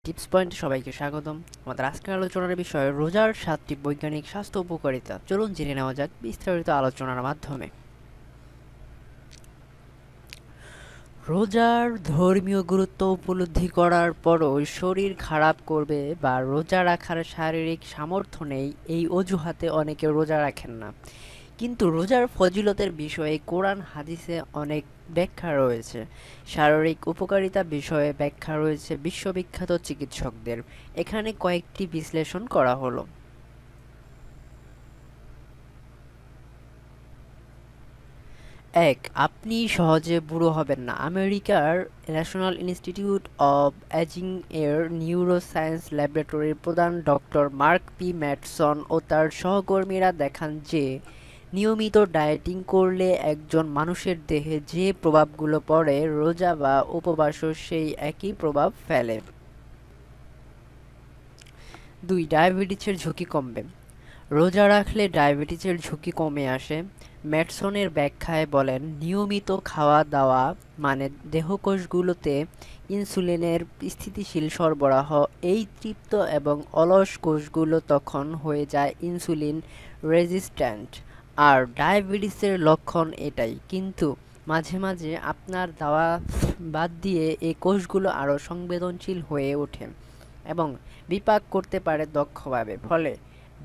Tips পয়েন্টে সবাইকে স্বাগতম। আমাদের আজকের আলোচনার বিষয় রোজার 7টি বৈজ্ঞানিক স্বাস্থ্য উপকারিতা। চলুন জেনে নেওয়া যাক বিস্তারিত আলোচনার মাধ্যমে। রোজার ধর্মীয় গুরুত্ব উপলব্ধি করার পরও শরীর খারাপ করবে বা রোজা রাখার শারীরিক সামর্থ্য নেই, এই অজুহাতে অনেকে রোজা রাখেন না। কিন্তু রোজার ফজিলতের বিষয়ে কোরআন হাদিসে অনেক ব্যাখ্যা রয়েছে। শারীরিক উপকারিতা বিষয়ে ব্যাখ্যা রয়েছে বিশ্ববিখ্যাত চিকিৎসকদের। এখানে কয়েকটি বিশ্লেষণ করা হলো। 1. আপনি সহজে বুড়ো হবেন না। আমেরিকার ন্যাশনাল ইনস্টিটিউট অব এজিং এর নিউরোসায়েন্স ল্যাবরেটরির প্রধান ডক্টর মার্ক পি ম্যাটসন ও তার সহকর্মীরা দেখান যে নিয়মিত ডায়েটিং করলে একজন মানুষের দেহে যে প্রভাবগুলো পড়ে, রোজা বা উপবাসও সেই একই প্রভাব ফেলে। 2. ডায়াবেটিসের ঝুঁকি কমবে। রোজা রাখলে ডায়াবেটিসের ঝুঁকি কমে আসে। ম্যাটসনের ব্যাখ্যায় বলেন, নিয়মিত খাওয়া দাওয়া মানে দেহকোষগুলোতে ইনসুলিনের স্থিতিশীল সরবরাহ। এই তৃপ্ত এবং অলস কোষগুলো তখন হয়ে যায় ইনসুলিন রেজিস্ট্যান্ট। আর ডায়াবেটিসের লক্ষণ এটাই, কিন্তু মাঝে মাঝে আপনার দাওয়া বাদ দিয়ে এই কোষগুলো আরও সংবেদনশীল হয়ে ওঠে এবং বিপাক করতে পারে দক্ষভাবে। ফলে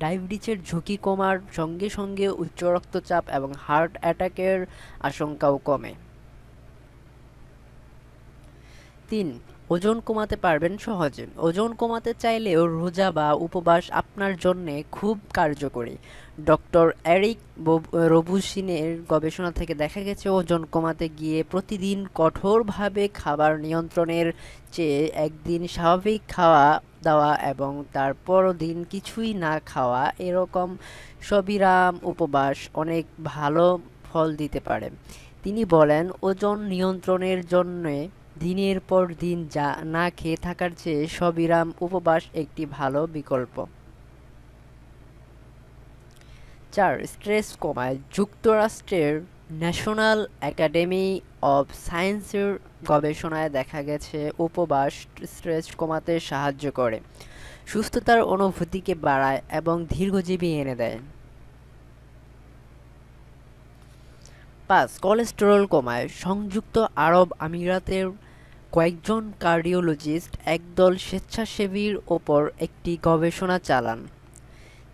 ডায়াবেটিসের ঝুঁকি কমার সঙ্গে সঙ্গে উচ্চ রক্তচাপ এবং হার্ট অ্যাটাকের আশঙ্কাও কমে। 3. ওজন কমাতে পারবেন সহজে। ওজন কমাতে চাইলেও রোজা বা উপবাস আপনার জন্য খুব কার্যকরী। ডক্টর এরিক রবুসিনের গবেষণা থেকে দেখা গেছে, ওজন কমাতে গিয়ে প্রতিদিন কঠোরভাবে খাবার নিয়ন্ত্রণের চেয়ে একদিন স্বাভাবিক খাওয়া দাওয়া এবং তারপর দিন কিছুই না খাওয়া, এরকম সবিরাম উপবাস অনেক ভালো ফল দিতে পারে। তিনি বলেন, ওজন নিয়ন্ত্রণের জন্যে দিনের পর দিন না খেয়ে থাকার চেয়ে সবিরাম উপবাস একটি ভালো বিকল্প। 4. স্ট্রেস কমায়। যুক্তরাষ্ট্রের ন্যাশনাল একাডেমি অব সায়েন্সের গবেষণায় দেখা গেছে, উপবাস স্ট্রেস কমাতে সাহায্য করে, সুস্থতার অনুভূতিকে বাড়ায় এবং দীর্ঘজীবী এনে দেয়। 5. কোলেস্টেরল কমায়। সংযুক্ত আরব আমিরাতের কয়েকজন কার্ডিওলজিস্ট একদল স্বেচ্ছাসেবীর ওপর একটি গবেষণা চালান।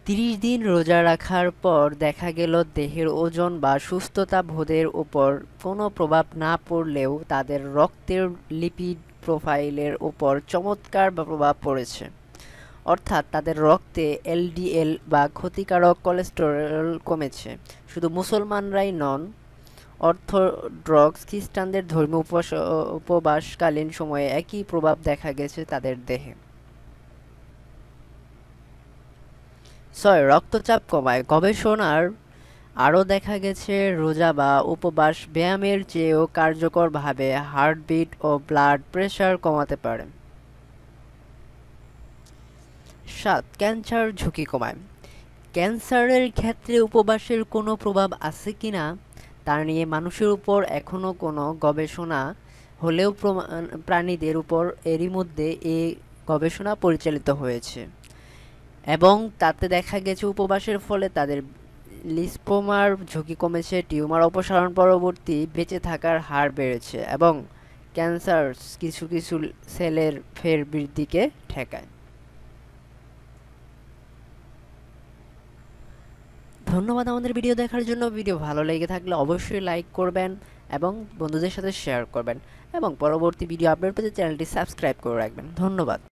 30 দিন রোজা রাখার পর দেখা গেল দেহের ওজন বা সুস্থতা বোধের উপর কোনো প্রভাব না পড়লেও তাদের রক্তের লিপিড প্রোফাইলের উপর চমৎকার প্রভাব পড়েছে। অর্থাৎ তাদের রক্তে এলডিএল বা ক্ষতিকারক কোলেস্টেরল কমেছে। শুধু মুসলমানরাই নন, অর্থোডক্স খ্রিস্টানদের ধর্মীয় উপবাসকালীন সময়ে একই প্রভাব দেখা গেছে তাদের দেহে। 6. রক্তচাপ কমায়। গবেষণার আরও দেখা গেছে, রোজা বা উপবাস ব্যায়ামের চেয়েও কার্যকরভাবে হার্টবিট ও ব্লাড প্রেশার কমাতে পারে। 7. ক্যান্সার ঝুঁকি কমায়। ক্যান্সারের ক্ষেত্রে উপবাসের কোনো প্রভাব আছে কিনা তা নিয়ে মানুষের উপর এখনও কোনো গবেষণা হলেও প্রাণীদের উপর এরই মধ্যে এই গবেষণা পরিচালিত হয়েছে এবং তাতে দেখা গেছে উপবাসের ফলে তাদের লিম্ফোমার ঝুঁকি কমেছে, টিউমার অপসারণ পরবর্তী বেঁচে থাকার হার বেড়েছে এবং ক্যান্সার কিছু কিছু সেলের ফের বৃদ্ধিকে ঠেকায়। ধন্যবাদ আমাদের ভিডিও দেখার জন্য। ভিডিও ভালো লেগে থাকলে অবশ্যই লাইক করবেন এবং বন্ধুদের সাথে শেয়ার করবেন এবং পরবর্তী ভিডিও আপলোড পেতে চ্যানেলটি সাবস্ক্রাইব করে রাখবেন। ধন্যবাদ।